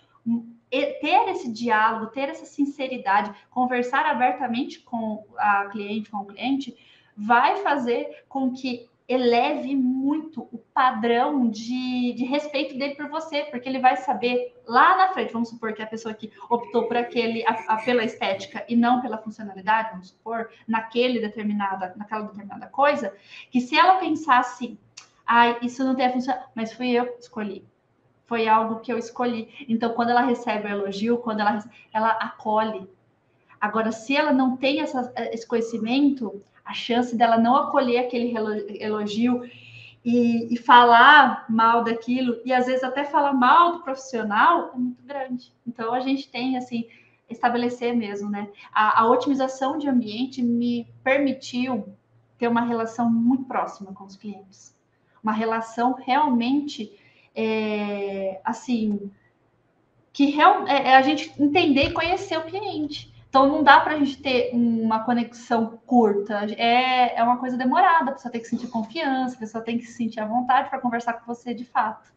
ter esse diálogo, ter essa sinceridade, conversar abertamente com a cliente, com o cliente, vai fazer com que eleve muito o padrão de respeito dele por você, porque ele vai saber lá na frente, vamos supor que a pessoa que optou por pela estética e não pela funcionalidade, vamos supor, naquela determinada coisa, que se ela pensar assim, ai, isso não tem a função, mas fui eu que escolhi. Foi algo que eu escolhi. Então, quando ela recebe o elogio, quando ela acolhe. Agora, se ela não tem esse conhecimento, a chance dela não acolher aquele elogio e falar mal daquilo, e às vezes até falar mal do profissional, é muito grande. Então, a gente tem, assim, estabelecer mesmo, né? A otimização de ambiente me permitiu ter uma relação muito próxima com os clientes. Uma relação realmente, assim, que a gente entender e conhecer o cliente. Então, não dá para a gente ter uma conexão curta. É uma coisa demorada. A pessoa tem que sentir confiança, a pessoa tem que se sentir à vontade para conversar com você de fato.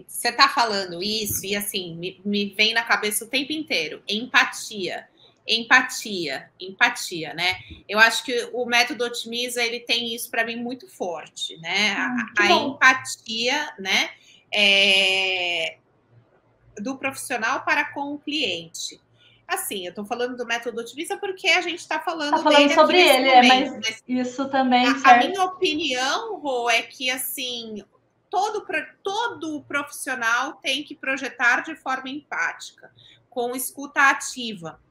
Você está falando isso e, assim, me vem na cabeça o tempo inteiro. Empatia, né? Eu acho que o método Otimiza, ele tem isso para mim muito forte, né? A empatia, né? Do profissional para com o cliente. Assim, eu estou falando do método Otimiza porque a gente está falando dele sobre aqui ele, momento, mas isso também a minha opinião, Rô, é que assim todo profissional tem que projetar de forma empática, com escuta ativa.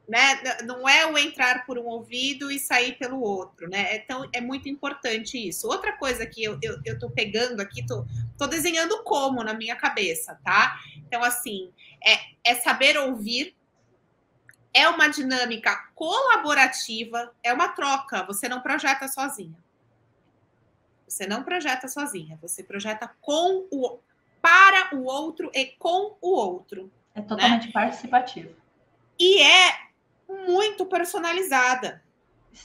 Né? Não é o entrar por um ouvido e sair pelo outro, né? Então, é muito importante isso. Outra coisa que eu tô pegando aqui, tô desenhando como na minha cabeça, tá? Então, assim, é saber ouvir, é uma dinâmica colaborativa, é uma troca, você não projeta sozinha. Você não projeta sozinha, você projeta para o outro e com o outro. É totalmente, né, participativo. E é muito personalizada.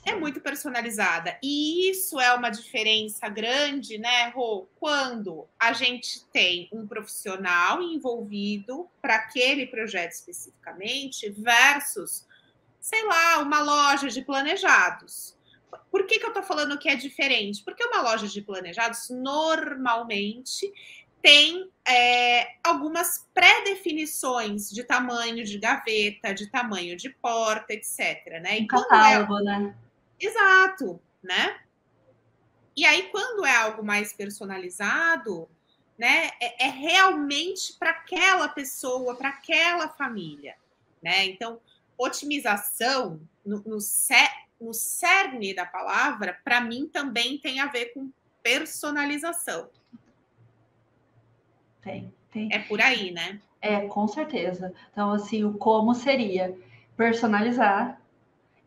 É muito personalizada. E isso é uma diferença grande, né, Rô? Quando a gente tem um profissional envolvido para aquele projeto especificamente versus, sei lá, uma loja de planejados. Por que eu estou falando que é diferente? Porque uma loja de planejados, normalmente, tem algumas pré-definições de tamanho de gaveta, de tamanho de porta, etc. Né? Um catálogo, né? Exato, né? E aí, quando é algo mais personalizado, né, é realmente para aquela pessoa, para aquela família, né? Então, otimização, no cerne da palavra, para mim também tem a ver com personalização. Tem. É por aí, né? Com certeza. Então, assim, o como seria personalizar,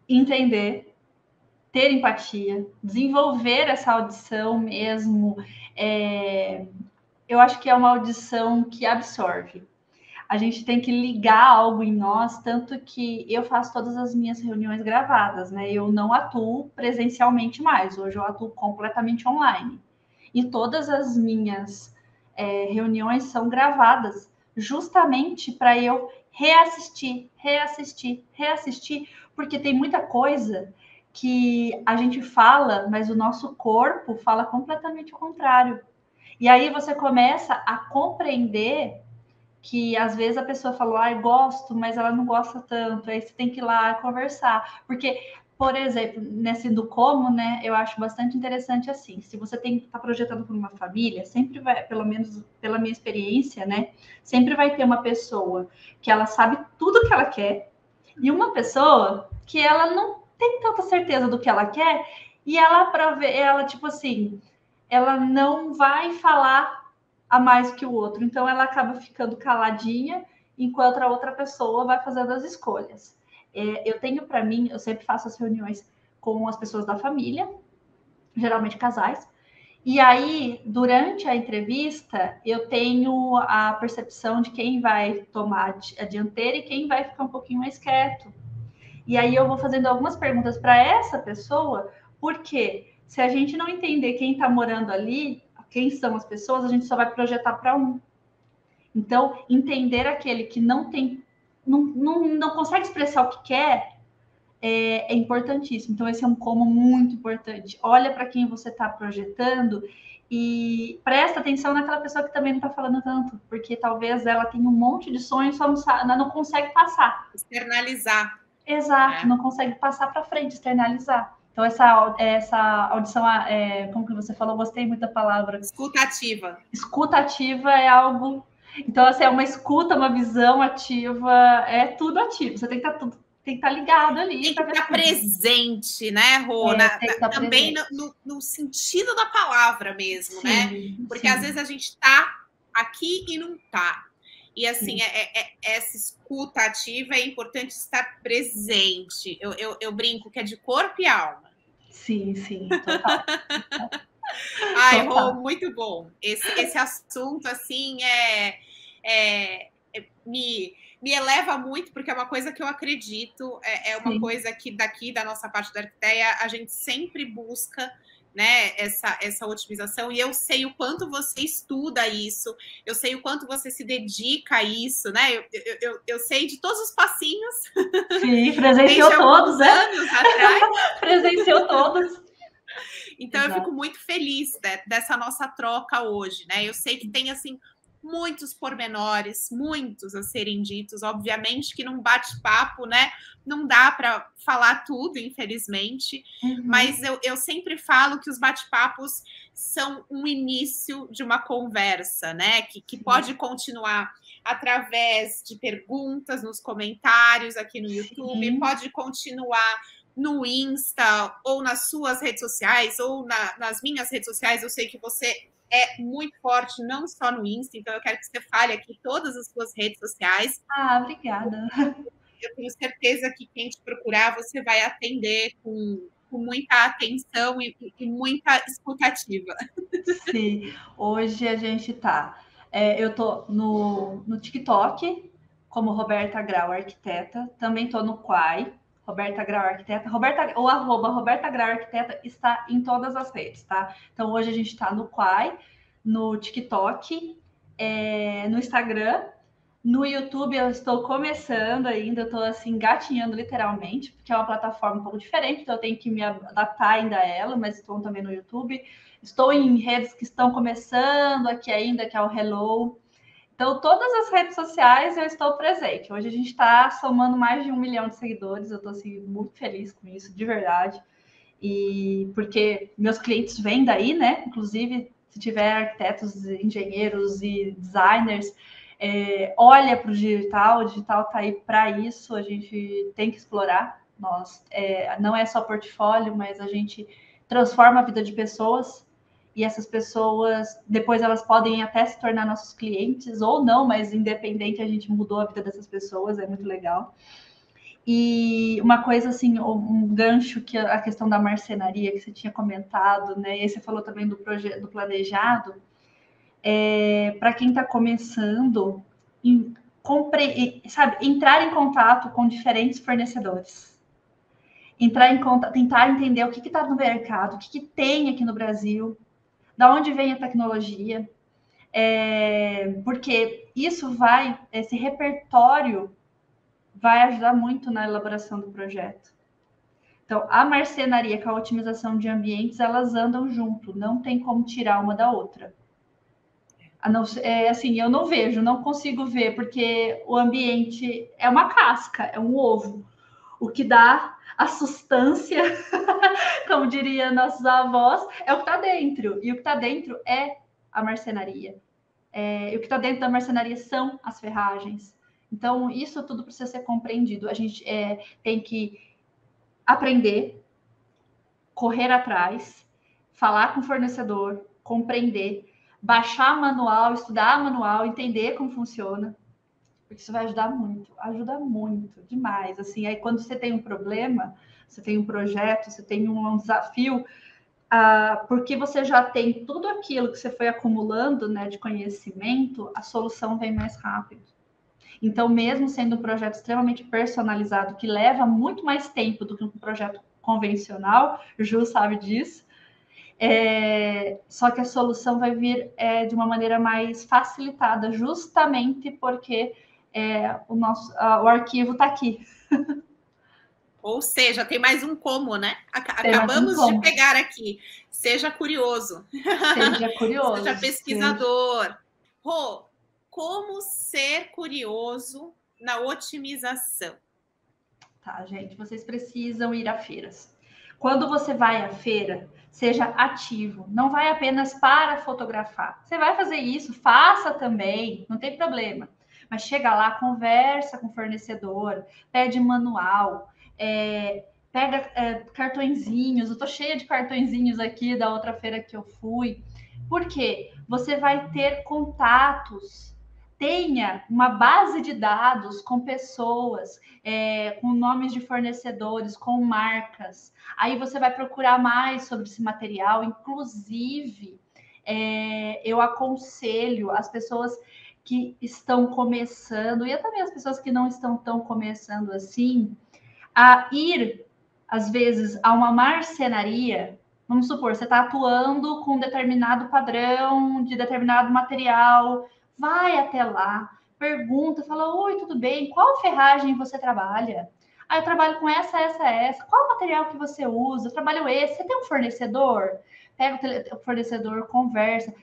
entender, ter empatia, desenvolver essa audição mesmo. Eu acho que é uma audição que absorve. A gente tem que ligar algo em nós, tanto que eu faço todas as minhas reuniões gravadas, né? Eu não atuo presencialmente mais, hoje eu atuo completamente online. E todas as minhas reuniões são gravadas, justamente para eu reassistir, porque tem muita coisa que a gente fala, mas o nosso corpo fala completamente o contrário. E aí você começa a compreender que às vezes a pessoa falou, gosto, mas ela não gosta tanto, aí você tem que ir lá conversar, porque por exemplo, nesse do como, né, eu acho bastante interessante assim, se você está projetando para uma família, sempre vai, pelo menos pela minha experiência, né, sempre vai ter uma pessoa que ela sabe tudo que ela quer e uma pessoa que ela não tem tanta certeza do que ela quer e ela tipo assim, ela não vai falar a mais que o outro, então ela acaba ficando caladinha enquanto a outra pessoa vai fazendo as escolhas. Eu tenho para mim, eu sempre faço as reuniões com as pessoas da família, geralmente casais, e aí, durante a entrevista, eu tenho a percepção de quem vai tomar a dianteira e quem vai ficar um pouquinho mais quieto. E aí eu vou fazendo algumas perguntas para essa pessoa, porque se a gente não entender quem está morando ali, quem são as pessoas, a gente só vai projetar para um. Então, entender aquele que não tem, não consegue expressar o que quer é importantíssimo. Então, esse é um como muito importante. Olha para quem você está projetando e presta atenção naquela pessoa que também não está falando tanto, porque talvez ela tenha um monte de sonhos, só não consegue passar. Externalizar. Exato, não consegue passar para frente, externalizar. Então, essa audição, como que você falou, gostei muito da palavra. Escutativa. Escutativa é algo... Então, assim, é uma escuta, uma visão ativa, é tudo ativo. Você tem que estar ligado ali. Tem que estar presente, né, Rô? Também no sentido da palavra mesmo, sim, né? Porque sim, às vezes a gente está aqui e não está. E assim, essa escuta ativa é importante estar presente. Eu brinco que é de corpo e alma. Sim, sim, total. Ai, Rô, muito bom. Esse assunto, assim, me eleva muito, porque é uma coisa que eu acredito, é uma sim, coisa que daqui, da nossa parte da Arquiteia, a gente sempre busca, né, essa otimização, e eu sei o quanto você estuda isso, eu sei o quanto você se dedica a isso, né, eu sei de todos os passinhos. Sim, presenciou todos, né? Anos atrás. Presenciou todos. Então, exato, eu fico muito feliz dessa nossa troca hoje, né, eu sei que tem, assim, muitos pormenores, muitos a serem ditos, obviamente que num bate-papo, né, não dá para falar tudo, infelizmente, mas eu sempre falo que os bate-papos são um início de uma conversa, né, que pode continuar através de perguntas nos comentários aqui no YouTube, sim, pode continuar no Insta, ou nas suas redes sociais, ou nas minhas redes sociais. Eu sei que você é muito forte, não só no Insta, então eu quero que você fale aqui todas as suas redes sociais. Ah, obrigada. Eu tenho certeza que quem te procurar, você vai atender com muita atenção e muita escutativa. Sim, hoje a gente tá... eu tô no TikTok, como Roberta Grau Arquiteta, também tô no Quai, Roberta Grau Arquiteta, o arroba Roberta Grau Arquiteta está em todas as redes, tá? Então hoje a gente está no Quai, no TikTok, no Instagram, no YouTube eu estou começando ainda, eu estou assim engatinhando literalmente, porque é uma plataforma um pouco diferente, então eu tenho que me adaptar ainda a ela, mas estou também no YouTube. Estou em redes que estão começando aqui ainda, que é o Hello. Então, todas as redes sociais eu estou presente. Hoje a gente está somando mais de 1 milhão de seguidores. Eu estou assim, muito feliz com isso, de verdade. E porque meus clientes vêm daí, né? Inclusive, se tiver arquitetos, engenheiros e designers, olha para o digital está aí para isso, a gente tem que explorar. Não é só portfólio, mas a gente transforma a vida de pessoas. E essas pessoas, depois elas podem até se tornar nossos clientes, ou não, mas independente, a gente mudou a vida dessas pessoas, é muito legal. E uma coisa assim, um gancho que a questão da marcenaria que você tinha comentado, né? E aí você falou também do projeto, do planejado. Para quem está começando, sabe, entrar em contato com diferentes fornecedores. Tentar entender o que está no mercado, o que tem aqui no Brasil, da onde vem a tecnologia, porque esse repertório vai ajudar muito na elaboração do projeto. Então, a marcenaria com a otimização de ambientes, elas andam junto, não tem como tirar uma da outra. Assim, eu não vejo, não consigo ver, porque o ambiente é uma casca, é um ovo. O que dá a substância, como diria nossos avós, é o que está dentro. E o que está dentro é a marcenaria. E o que está dentro da marcenaria são as ferragens. Então, isso tudo precisa ser compreendido. A gente tem que aprender, correr atrás, falar com o fornecedor, compreender, baixar manual, estudar manual, entender como funciona, porque isso vai ajudar muito, ajuda muito, demais. Assim, aí quando você tem um problema, você tem um projeto, você tem um desafio, porque você já tem tudo aquilo que você foi acumulando, né, de conhecimento, a solução vem mais rápido. Então, mesmo sendo um projeto extremamente personalizado, que leva muito mais tempo do que um projeto convencional, o Ju sabe disso, só que a solução vai vir de uma maneira mais facilitada, justamente porque o arquivo está aqui. Ou seja, tem mais um como, né? Acabamos de pegar aqui. Seja curioso. Seja curioso. Seja pesquisador. Rô, como ser curioso na otimização? Tá, gente, vocês precisam ir a feiras. Quando você vai à feira, seja ativo, não vai apenas para fotografar. Você vai fazer isso, faça também, não tem problema. Mas chega lá, conversa com o fornecedor, pede manual, pega cartõezinhos. Eu tô cheia de cartõezinhos aqui da outra feira que eu fui. Por quê? Você vai ter contatos. Tenha uma base de dados com pessoas, com nomes de fornecedores, com marcas. Aí você vai procurar mais sobre esse material. Inclusive, eu aconselho as pessoas que estão começando, e também as pessoas que não estão tão começando assim, a ir, às vezes, a uma marcenaria. Vamos supor, você está atuando com um determinado padrão de determinado material. Vai até lá, pergunta, fala: oi, tudo bem? Qual ferragem você trabalha? Eu trabalho com essa. Qual material que você usa? Eu trabalho esse. Você tem um fornecedor? Pega o fornecedor, conversa.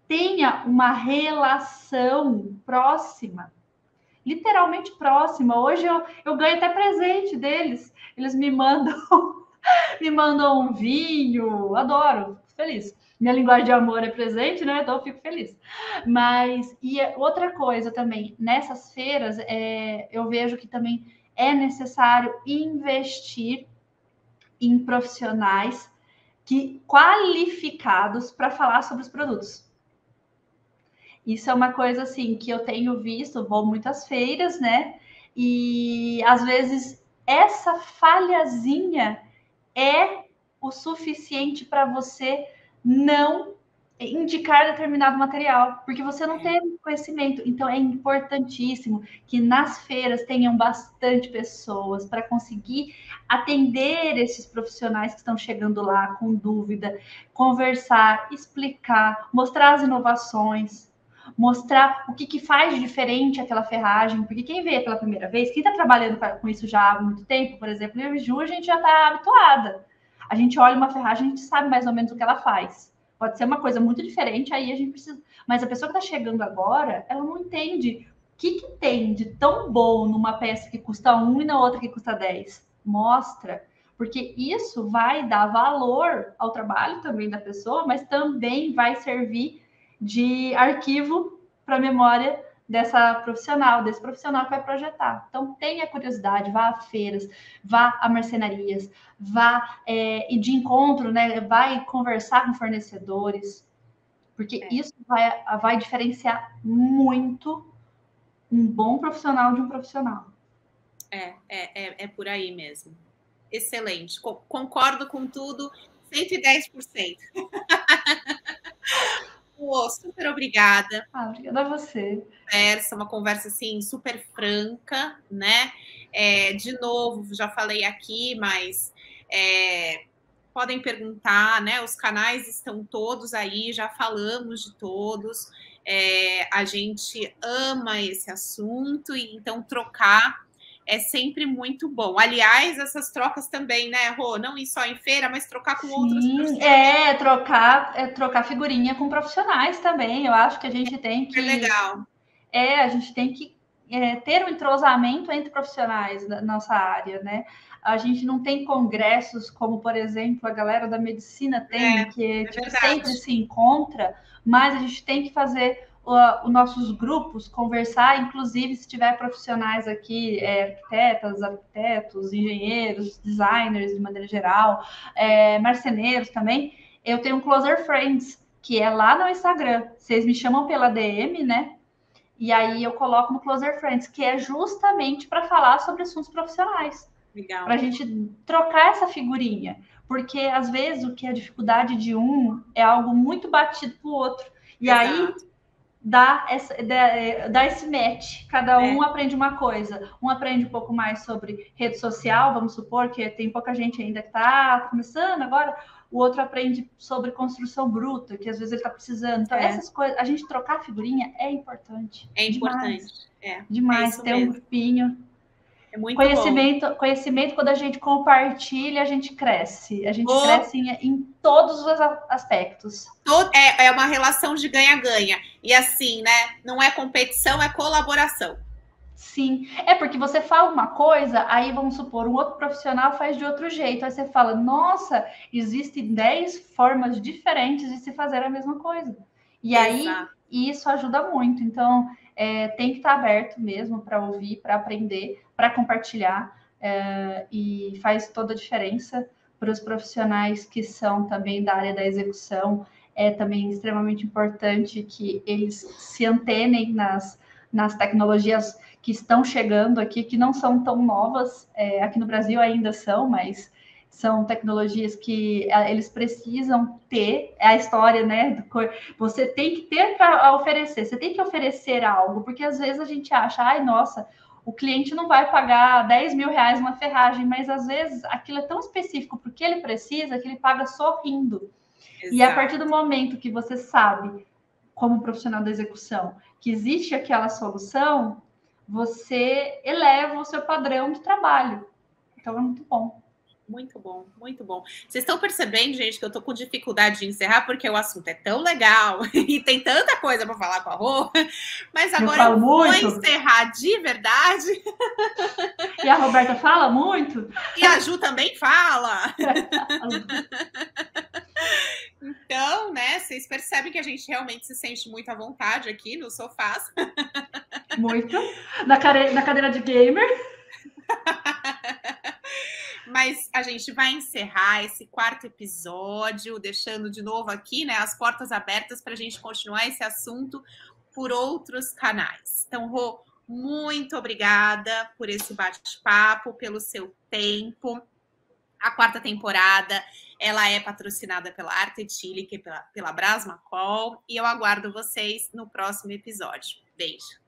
Tenha uma relação próxima, literalmente próxima. Hoje eu ganho até presente deles. Eles me mandam um vinho. Adoro, feliz. Minha linguagem de amor é presente, né? Então eu fico feliz. Mas, e outra coisa também, nessas feiras, eu vejo que também é necessário investir em profissionais qualificados para falar sobre os produtos. Isso é uma coisa, assim, que eu tenho visto, vou muitas feiras, né? E, às vezes, essa falhazinha é o suficiente para você não indicar determinado material, porque você não tem conhecimento. Então, é importantíssimo que nas feiras tenham bastante pessoas para conseguir atender esses profissionais que estão chegando lá com dúvida, conversar, explicar, mostrar as inovações, mostrar o que faz de diferente aquela ferragem, porque quem vê pela primeira vez, quem está trabalhando com isso já há muito tempo, por exemplo, eu e Ju, a gente já está habituada. A gente olha uma ferragem, a gente sabe mais ou menos o que ela faz. Pode ser uma coisa muito diferente, aí a gente precisa... Mas a pessoa que está chegando agora, ela não entende o que tem de tão bom numa peça que custa 1 e na outra que custa 10. Mostra, porque isso vai dar valor ao trabalho também da pessoa, mas também vai servir de arquivo para a memória desse profissional que vai projetar. Então, tenha curiosidade, vá a feiras, vá a marcenarias, vá e de encontro, né? Vai conversar com fornecedores, porque isso vai diferenciar muito um bom profissional de um profissional. É por aí mesmo. Excelente. Concordo com tudo, 110%. Super obrigada. Obrigada a você. Uma conversa assim super franca, né? De novo, já falei aqui, mas podem perguntar, né? Os canais estão todos aí, já falamos de todos. A gente ama esse assunto, e então trocar é sempre muito bom. Aliás, essas trocas também, né, Rô? Não ir só em feira, mas trocar com outros profissionais. Trocar figurinha com profissionais também. Eu acho que a gente tem que... É legal. A gente tem que ter um entrosamento entre profissionais da nossa área, né? A gente não tem congressos como, por exemplo, a galera da medicina tem, que tipo, sempre se encontra, mas a gente tem que fazer os nossos grupos, conversar, inclusive se tiver profissionais aqui, arquitetos, engenheiros, designers de maneira geral, marceneiros também. Eu tenho um Closer Friends, que é lá no Instagram. Vocês me chamam pela DM, né? E aí eu coloco no Closer Friends, que é justamente para falar sobre assuntos profissionais. Para a gente trocar essa figurinha. Porque, às vezes, o que é dificuldade de um é algo muito batido para o outro. E aí dá esse match. Cada um aprende uma coisa. Um aprende um pouco mais sobre rede social, vamos supor que tem pouca gente ainda que está começando agora. O outro aprende sobre construção bruta, que às vezes ele está precisando. Então, essas coisas, a gente trocar figurinha é importante. É importante. Demais. Ter um grupinho. É muito Conhecimento, quando a gente compartilha, a gente cresce. A gente cresce em todos os aspectos. É uma relação de ganha-ganha. E assim, né? Não é competição, é colaboração. Sim, porque você fala uma coisa, aí vamos supor, um outro profissional faz de outro jeito. Aí você fala, nossa, existem 10 formas diferentes de se fazer a mesma coisa. E aí, isso ajuda muito. Então, tem que estar aberto mesmo para ouvir, para aprender, para compartilhar. E faz toda a diferença para os profissionais que são também da área da execução. É também extremamente importante que eles se antenem nas tecnologias que estão chegando aqui, que não são tão novas, aqui no Brasil ainda são, mas são tecnologias que eles precisam ter, a história, né? Você tem que ter para oferecer, você tem que oferecer algo, porque às vezes a gente acha, ai, nossa, o cliente não vai pagar 10 mil reais uma ferragem, mas às vezes aquilo é tão específico para o que ele precisa, que ele paga sorrindo. Exato. E a partir do momento que você sabe, como profissional da execução, que existe aquela solução, você eleva o seu padrão de trabalho. Então, é muito bom. Muito bom, muito bom. Vocês estão percebendo, gente, que eu tô com dificuldade de encerrar, porque o assunto é tão legal e tem tanta coisa para falar com a Rô, mas agora eu vou encerrar de verdade. E a Roberta fala muito. E a Ju também fala. Então, né, vocês percebem que a gente realmente se sente muito à vontade aqui no sofás. Muito. Na cadeira de gamer. Mas a gente vai encerrar esse 4º episódio, deixando de novo aqui, né, as portas abertas para a gente continuar esse assunto por outros canais. Então, Rô, muito obrigada por esse bate-papo, pelo seu tempo. A 4ª temporada, ela é patrocinada pela Arte Etílica e pela Brasmacol, e eu aguardo vocês no próximo episódio. Beijo.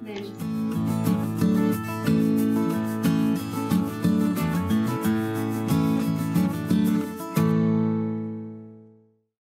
Beijo.